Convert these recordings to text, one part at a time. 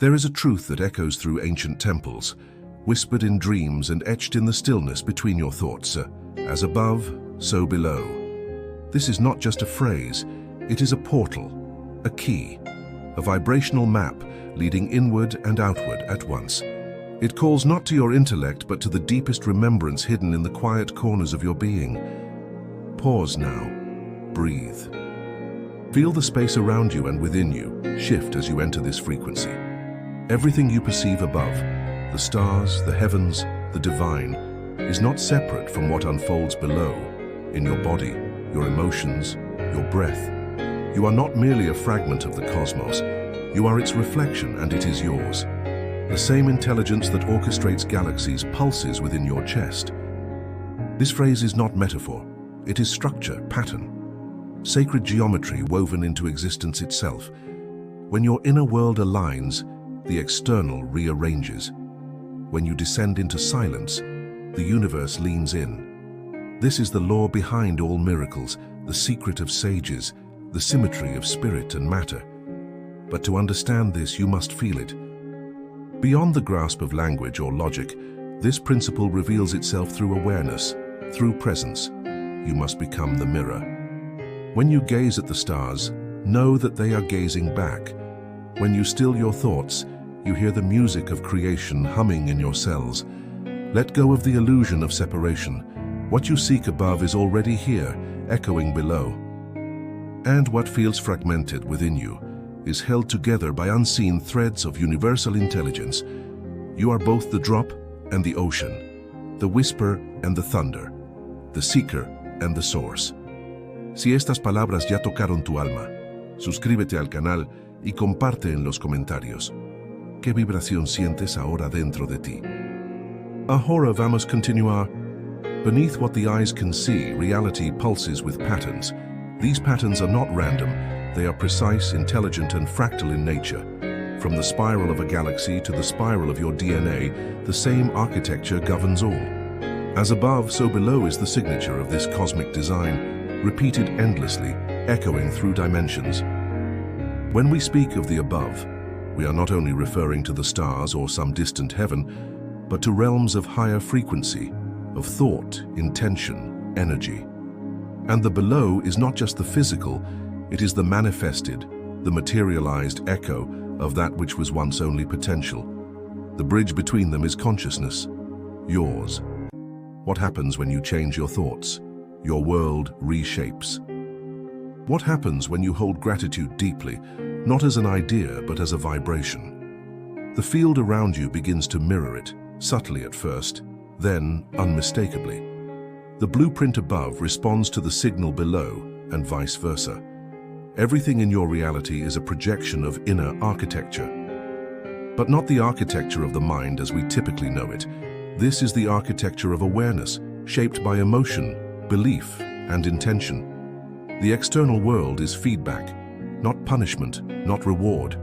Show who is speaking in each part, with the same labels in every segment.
Speaker 1: There is a truth that echoes through ancient temples, whispered in dreams and etched in the stillness between your thoughts. As above, so below. This is not just a phrase, it is a portal, a key, a vibrational map leading inward and outward at once. It calls not to your intellect but to the deepest remembrance hidden in the quiet corners of your being. Pause now. Breathe. Feel the space around you and within you shift as you enter this frequency. Everything you perceive above, the stars, the heavens, the divine, is not separate from what unfolds below, in your body, your emotions, your breath. You are not merely a fragment of the cosmos, you are its reflection and it is yours. The same intelligence that orchestrates galaxies pulses within your chest. This phrase is not metaphor, it is structure, pattern, sacred geometry woven into existence itself. When your inner world aligns, the external rearranges. When you descend into silence, the universe leans in. This is the law behind all miracles, the secret of sages, the symmetry of spirit and matter. But to understand this, you must feel it. Beyond the grasp of language or logic, this principle reveals itself through awareness, through presence. You must become the mirror. When you gaze at the stars, know that they are gazing back. When you still your thoughts, you hear the music of creation humming in your cells. Let go of the illusion of separation. What you seek above is already here, echoing below. And what feels fragmented within you is held together by unseen threads of universal intelligence. You are both the drop and the ocean, the whisper and the thunder, the seeker and the source. Si estas palabras ya tocaron tu alma, suscríbete al canal y comparte en los comentarios. ¿Qué vibración sientes ahora dentro de ti? Ahora vamos continuar. Beneath what the eyes can see, reality pulses with patterns. These patterns are not random, they are precise, intelligent, and fractal in nature. From the spiral of a galaxy to the spiral of your DNA, the same architecture governs all. As above, so below is the signature of this cosmic design, repeated endlessly, echoing through dimensions. When we speak of the above, we are not only referring to the stars or some distant heaven, but to realms of higher frequency, of thought, intention, energy. And the below is not just the physical, it is the manifested, the materialized echo of that which was once only potential. The bridge between them is consciousness, yours. What happens when you change your thoughts? Your world reshapes. What happens when you hold gratitude deeply, not as an idea but as a vibration? The field around you begins to mirror it, subtly at first, then unmistakably. The blueprint above responds to the signal below, and vice versa. Everything in your reality is a projection of inner architecture. But not the architecture of the mind as we typically know it. This is the architecture of awareness, shaped by emotion, belief, and intention. The external world is feedback, not punishment, not reward,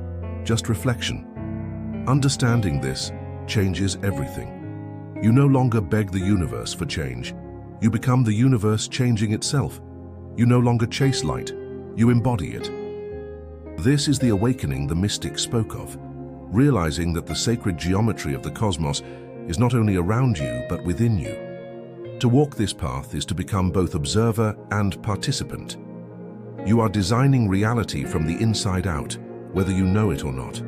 Speaker 1: just reflection. Understanding this changes everything. You no longer beg the universe for change. You become the universe changing itself. You no longer chase light, you embody it. This is the awakening the mystics spoke of, realizing that the sacred geometry of the cosmos is not only around you, but within you. To walk this path is to become both observer and participant. You are designing reality from the inside out, whether you know it or not.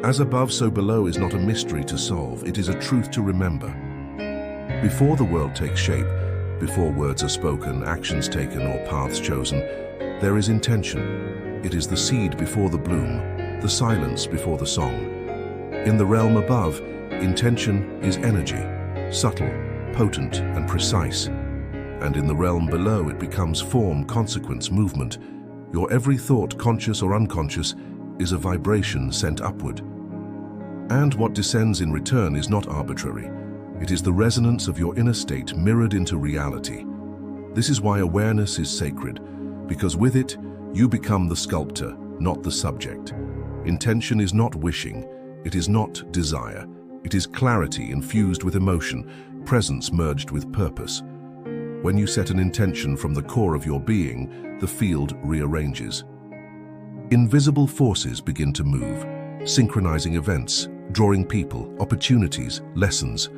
Speaker 1: As above, so below is not a mystery to solve, it is a truth to remember. Before the world takes shape, before words are spoken, actions taken, or paths chosen, there is intention. It is the seed before the bloom, the silence before the song. In the realm above, intention is energy, subtle, potent, and precise. And in the realm below, it becomes form, consequence, movement. Your every thought, conscious or unconscious, is a vibration sent upward. And what descends in return is not arbitrary. It is the resonance of your inner state mirrored into reality. This is why awareness is sacred, because with it, you become the sculptor, not the subject. Intention is not wishing, it is not desire. It is clarity infused with emotion, presence merged with purpose. When you set an intention from the core of your being, the field rearranges. Invisible forces begin to move. synchronizing events, drawing people, opportunities, lessons,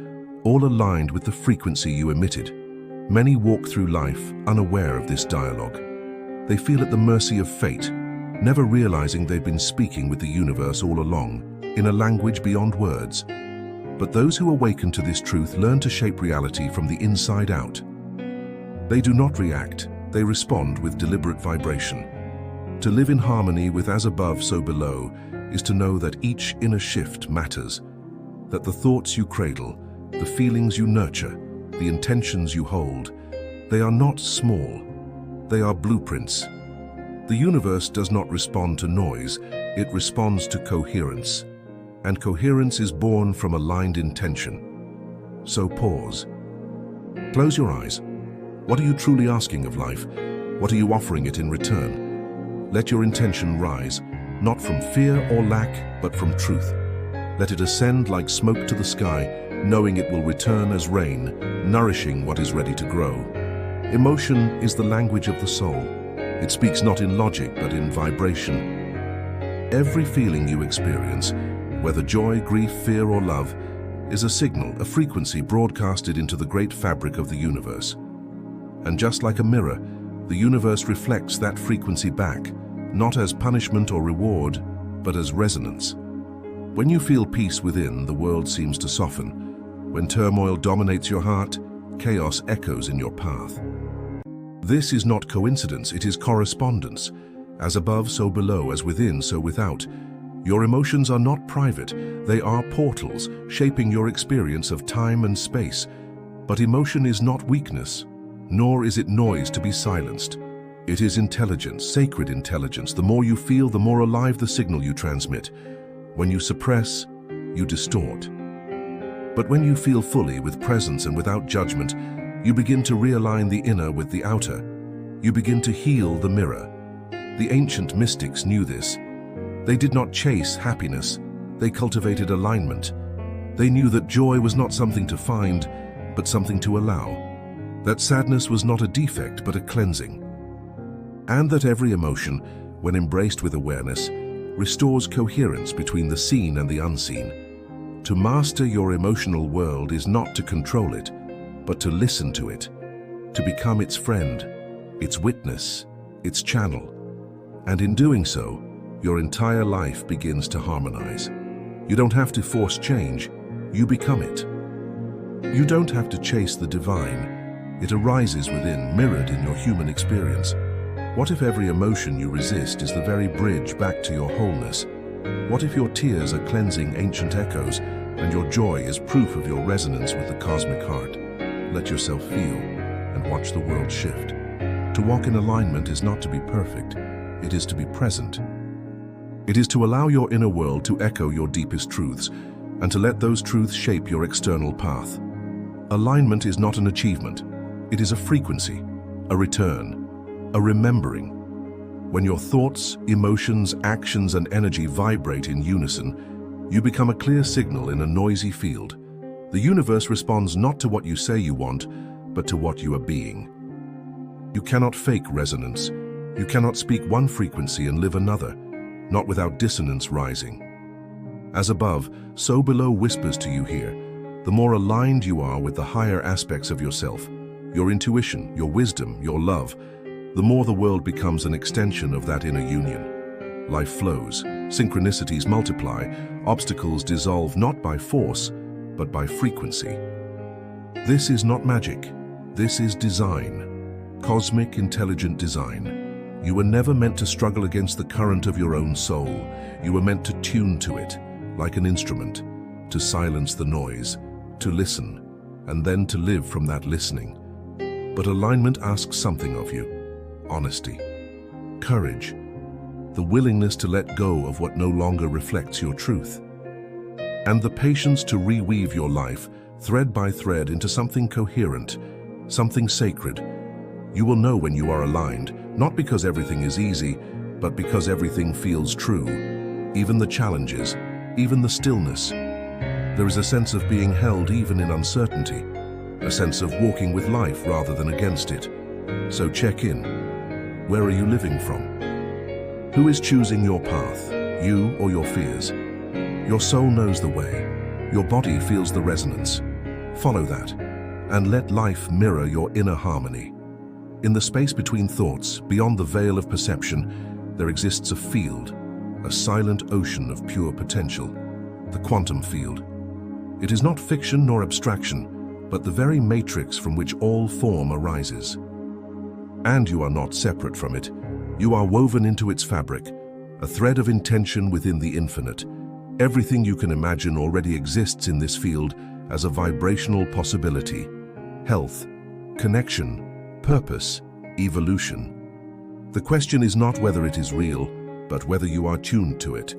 Speaker 1: all aligned with the frequency you emitted. Many walk through life unaware of this dialogue. They feel at the mercy of fate, never realizing they've been speaking with the universe all along, in a language beyond words. But those who awaken to this truth learn to shape reality from the inside out. They do not react, they respond with deliberate vibration. To live in harmony with as above, so below, is to know that each inner shift matters, that the thoughts you cradle, the feelings you nurture, the intentions you hold, they are not small, they are blueprints. The universe does not respond to noise, it responds to coherence. And coherence is born from aligned intention. So pause. Close your eyes. What are you truly asking of life? What are you offering it in return? Let your intention rise, not from fear or lack, but from truth. Let it ascend like smoke to the sky, knowing it will return as rain, nourishing what is ready to grow. Emotion is the language of the soul. It speaks not in logic, but in vibration. Every feeling you experience, whether joy, grief, fear, or love, is a signal, a frequency broadcasted into the great fabric of the universe. And just like a mirror, the universe reflects that frequency back, not as punishment or reward, but as resonance. When you feel peace within, the world seems to soften. When turmoil dominates your heart, chaos echoes in your path. This is not coincidence, it is correspondence. As above, so below, as within, so without. Your emotions are not private, they are portals, shaping your experience of time and space. But emotion is not weakness, nor is it noise to be silenced. It is intelligence, sacred intelligence. The more you feel, the more alive the signal you transmit. When you suppress, you distort. But when you feel fully, with presence and without judgment, you begin to realign the inner with the outer. You begin to heal the mirror. The ancient mystics knew this. They did not chase happiness, they cultivated alignment. They knew that joy was not something to find, but something to allow. That sadness was not a defect, but a cleansing. And that every emotion, when embraced with awareness, restores coherence between the seen and the unseen. To master your emotional world is not to control it, but to listen to it, to become its friend, its witness, its channel. And in doing so, your entire life begins to harmonize. You don't have to force change, you become it. You don't have to chase the divine, it arises within, mirrored in your human experience. What if every emotion you resist is the very bridge back to your wholeness? What if your tears are cleansing ancient echoes, and your joy is proof of your resonance with the cosmic heart? Let yourself feel, and watch the world shift. To walk in alignment is not to be perfect, it is to be present. It is to allow your inner world to echo your deepest truths, and to let those truths shape your external path. Alignment is not an achievement, it is a frequency, a return, a remembering. When your thoughts, emotions, actions, and energy vibrate in unison, you become a clear signal in a noisy field. The universe responds not to what you say you want, but to what you are being. You cannot fake resonance. You cannot speak one frequency and live another, not without dissonance rising. As above, so below whispers to you here. The more aligned you are with the higher aspects of yourself, your intuition, your wisdom, your love, the more the world becomes an extension of that inner union. Life flows, synchronicities multiply, obstacles dissolve not by force, but by frequency. This is not magic, this is design, cosmic intelligent design. You were never meant to struggle against the current of your own soul. You were meant to tune to it, like an instrument, to silence the noise, to listen, and then to live from that listening. But alignment asks something of you. Honesty, courage, the willingness to let go of what no longer reflects your truth, and the patience to reweave your life, thread by thread, into something coherent, something sacred. You will know when you are aligned, not because everything is easy, but because everything feels true. Even the challenges, even the stillness. There is a sense of being held even in uncertainty, a sense of walking with life rather than against it. So check in. Where are you living from? Who is choosing your path, you or your fears? Your soul knows the way. Your body feels the resonance. Follow that, and let life mirror your inner harmony. In the space between thoughts, beyond the veil of perception, there exists a field, a silent ocean of pure potential, the quantum field. It is not fiction nor abstraction, but the very matrix from which all form arises. And you are not separate from it. You are woven into its fabric, a thread of intention within the infinite. Everything you can imagine already exists in this field as a vibrational possibility. Health, connection, purpose, evolution. The question is not whether it is real, but whether you are tuned to it.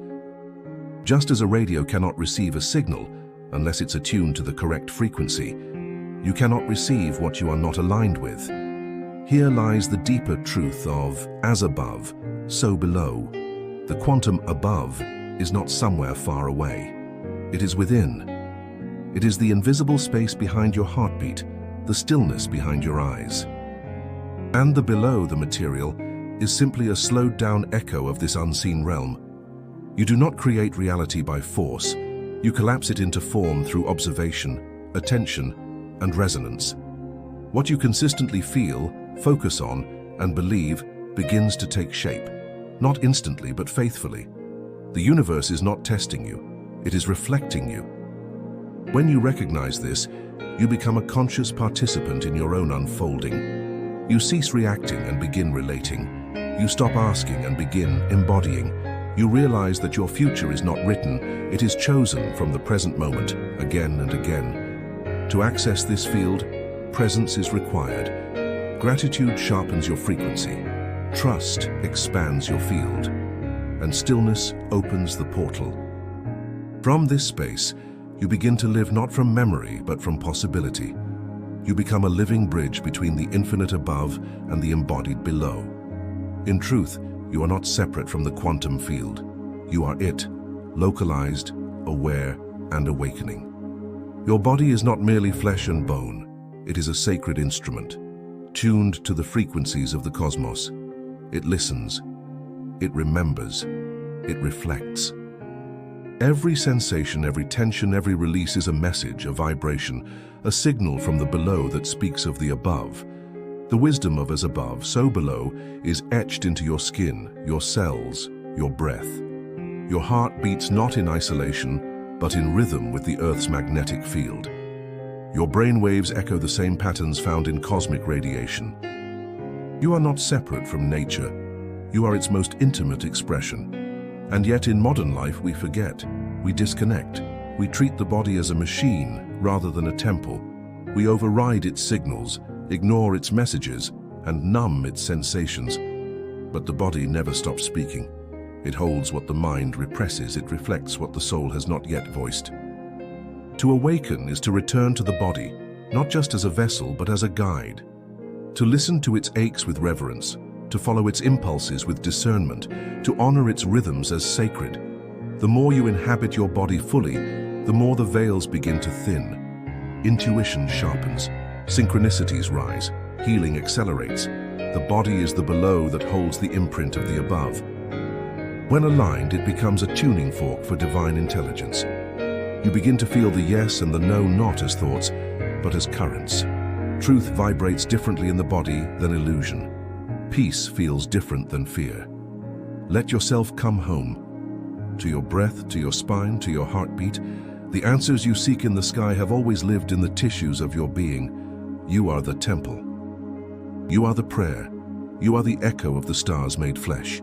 Speaker 1: Just as a radio cannot receive a signal unless it's attuned to the correct frequency, you cannot receive what you are not aligned with. Here lies the deeper truth of as above, so below. The quantum above is not somewhere far away. It is within. It is the invisible space behind your heartbeat, the stillness behind your eyes. And the below, the material, is simply a slowed-down echo of this unseen realm. You do not create reality by force. You collapse it into form through observation, attention, and resonance. What you consistently feel, focus on, and believe begins to take shape. Not instantly, but faithfully. The universe is not testing you. It is reflecting you. When you recognize this, you become a conscious participant in your own unfolding. You cease reacting and begin relating. You stop asking and begin embodying. You realize that your future is not written, it is chosen from the present moment, again and again. To access this field, presence is required. Gratitude sharpens your frequency. Trust expands your field. And stillness opens the portal. From this space, you begin to live not from memory, but from possibility. You become a living bridge between the infinite above and the embodied below. In truth, you are not separate from the quantum field. You are it, localized, aware, and awakening. Your body is not merely flesh and bone. It is a sacred instrument, tuned to the frequencies of the cosmos. It listens. It remembers. It reflects. Every sensation, every tension, every release is a message, a vibration, a signal from the below that speaks of the above. The wisdom of as above, so below is etched into your skin, your cells, your breath. Your heart beats not in isolation, but in rhythm with the Earth's magnetic field. Your brain waves echo the same patterns found in cosmic radiation. You are not separate from nature. You are its most intimate expression. And yet in modern life we forget, we disconnect. We treat the body as a machine rather than a temple. We override its signals, ignore its messages, and numb its sensations. But the body never stops speaking. It holds what the mind represses, it reflects what the soul has not yet voiced. To awaken is to return to the body, not just as a vessel, but as a guide. To listen to its aches with reverence, to follow its impulses with discernment, to honor its rhythms as sacred. The more you inhabit your body fully, the more the veils begin to thin. Intuition sharpens, synchronicities rise, healing accelerates. The body is the below that holds the imprint of the above. When aligned, it becomes a tuning fork for divine intelligence. You begin to feel the yes and the no not as thoughts, but as currents. Truth vibrates differently in the body than illusion. Peace feels different than fear. Let yourself come home. To your breath, to your spine, to your heartbeat. The answers you seek in the sky have always lived in the tissues of your being. You are the temple. You are the prayer. You are the echo of the stars made flesh.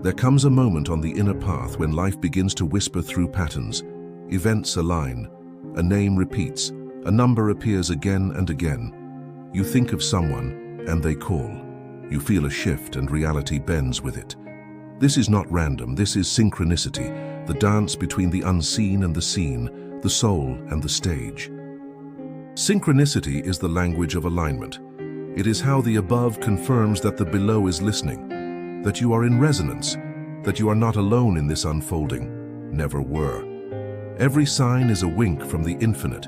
Speaker 1: There comes a moment on the inner path when life begins to whisper through patterns. Events align. A name repeats. A number appears again and again. You think of someone, and they call. You feel a shift and reality bends with it. This is not random, this is synchronicity, the dance between the unseen and the seen, the soul and the stage. Synchronicity is the language of alignment. It is how the above confirms that the below is listening, that you are in resonance, that you are not alone in this unfolding, never were. Every sign is a wink from the infinite.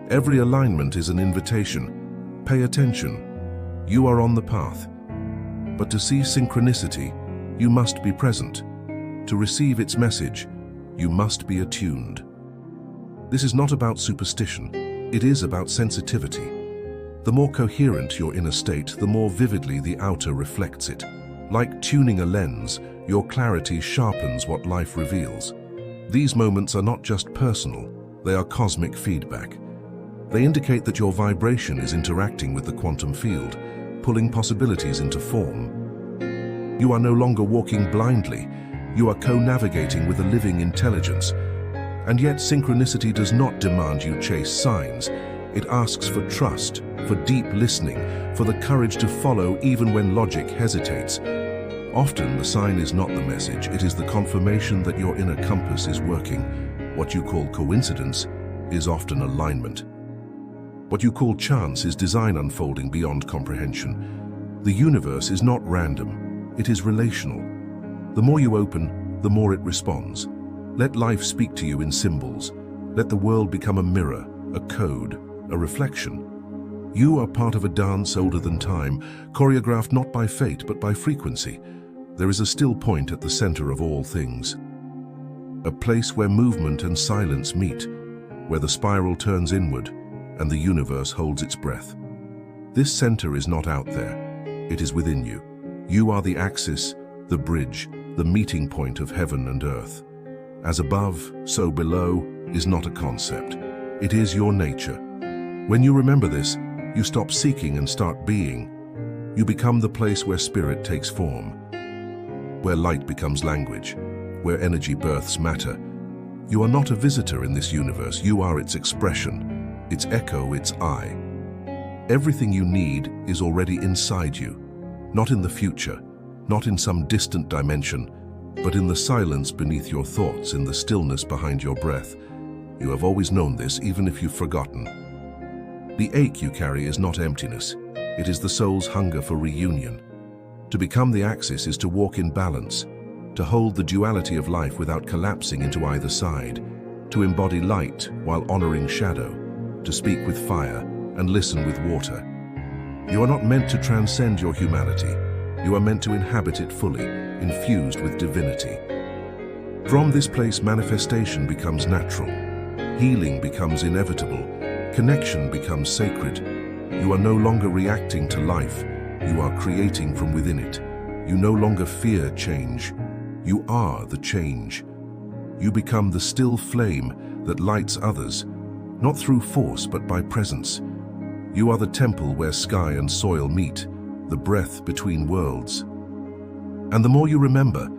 Speaker 1: Every alignment is an invitation. Pay attention. You are on the path. But to see synchronicity, you must be present. To receive its message, you must be attuned. This is not about superstition, it is about sensitivity. The more coherent your inner state, the more vividly the outer reflects it. Like tuning a lens, your clarity sharpens what life reveals. These moments are not just personal, they are cosmic feedback. They indicate that your vibration is interacting with the quantum field, pulling possibilities into form. You are no longer walking blindly, you are co-navigating with a living intelligence. And yet synchronicity does not demand you chase signs. It asks for trust, for deep listening, for the courage to follow even when logic hesitates. Often the sign is not the message, it is the confirmation that your inner compass is working. What you call coincidence is often alignment. What you call chance is design unfolding beyond comprehension. The universe is not random, it is relational. The more you open, the more it responds. Let life speak to you in symbols. Let the world become a mirror, a code, a reflection. You are part of a dance older than time, choreographed not by fate but by frequency. There is a still point at the center of all things. A place where movement and silence meet, where the spiral turns inward and the universe holds its breath. This center is not out there, it is within you. You are the axis, the bridge, the meeting point of heaven and earth. As above, so below is not a concept. It is your nature. When you remember this, you stop seeking and start being. You become the place where spirit takes form, where light becomes language, where energy births matter. You are not a visitor in this universe, you are its expression, its echo, its I. Everything you need is already inside you, not in the future, not in some distant dimension, but in the silence beneath your thoughts, in the stillness behind your breath. You have always known this, even if you've forgotten. The ache you carry is not emptiness, it is the soul's hunger for reunion. To become the axis is to walk in balance, to hold the duality of life without collapsing into either side, to embody light while honoring shadow, to speak with fire and listen with water. You are not meant to transcend your humanity, you are meant to inhabit it fully, infused with divinity. From this place, manifestation becomes natural, healing becomes inevitable, connection becomes sacred. You are no longer reacting to life, you are creating from within it. You no longer fear change, you are the change. You become the still flame that lights others, not through force but by presence. You are the temple where sky and soil meet, the breath between worlds. And the more you remember,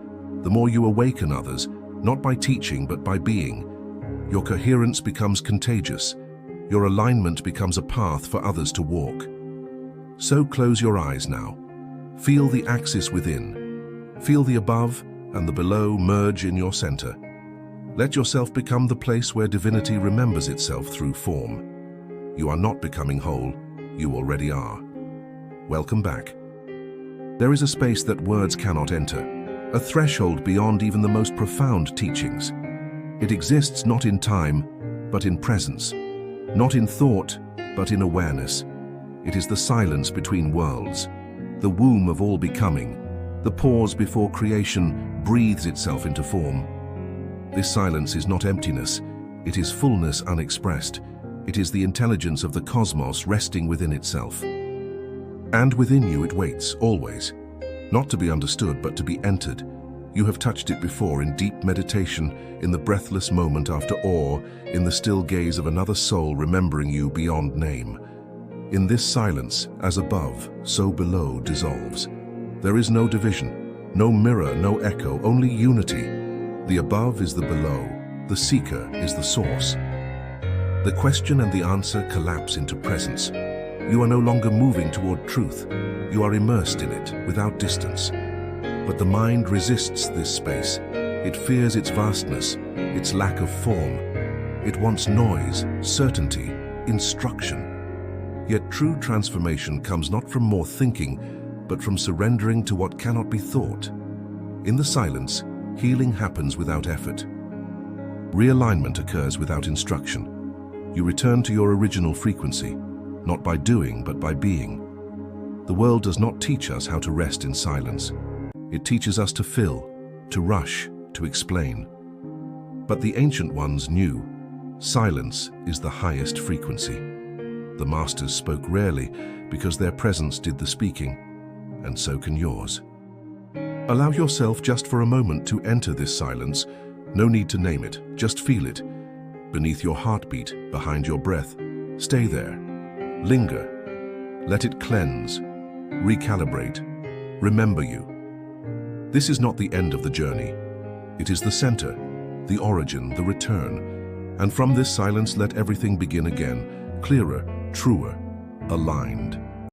Speaker 1: the more you awaken others, not by teaching but by being. Your coherence becomes contagious. Your alignment becomes a path for others to walk. So close your eyes now. Feel the axis within. Feel the above and the below merge in your center. Let yourself become the place where divinity remembers itself through form. You are not becoming whole, you already are. Welcome back. There is a space that words cannot enter, a threshold beyond even the most profound teachings. It exists not in time, but in presence. Not in thought, but in awareness. It is the silence between worlds, the womb of all becoming, the pause before creation breathes itself into form. This silence is not emptiness, it is fullness unexpressed. It is the intelligence of the cosmos resting within itself. And within you it waits, always. Not to be understood, but to be entered. You have touched it before in deep meditation, in the breathless moment after awe, in the still gaze of another soul remembering you beyond name. In this silence, as above, so below dissolves. There is no division, no mirror, no echo, only unity. The above is the below, the seeker is the source. The question and the answer collapse into presence. You are no longer moving toward truth. You are immersed in it, without distance. But the mind resists this space. It fears its vastness, its lack of form. It wants noise, certainty, instruction. Yet true transformation comes not from more thinking, but from surrendering to what cannot be thought. In the silence, healing happens without effort. Realignment occurs without instruction. You return to your original frequency, not by doing, but by being. The world does not teach us how to rest in silence. It teaches us to fill, to rush, to explain. But the ancient ones knew silence is the highest frequency. The masters spoke rarely because their presence did the speaking, and so can yours. Allow yourself just for a moment to enter this silence. No need to name it, just feel it. Beneath your heartbeat, behind your breath. Stay there. Linger. Let it cleanse. Recalibrate. Remember you. This is not the end of the journey. It is the center, the origin, the return. And from this silence, let everything begin again, clearer, truer, aligned.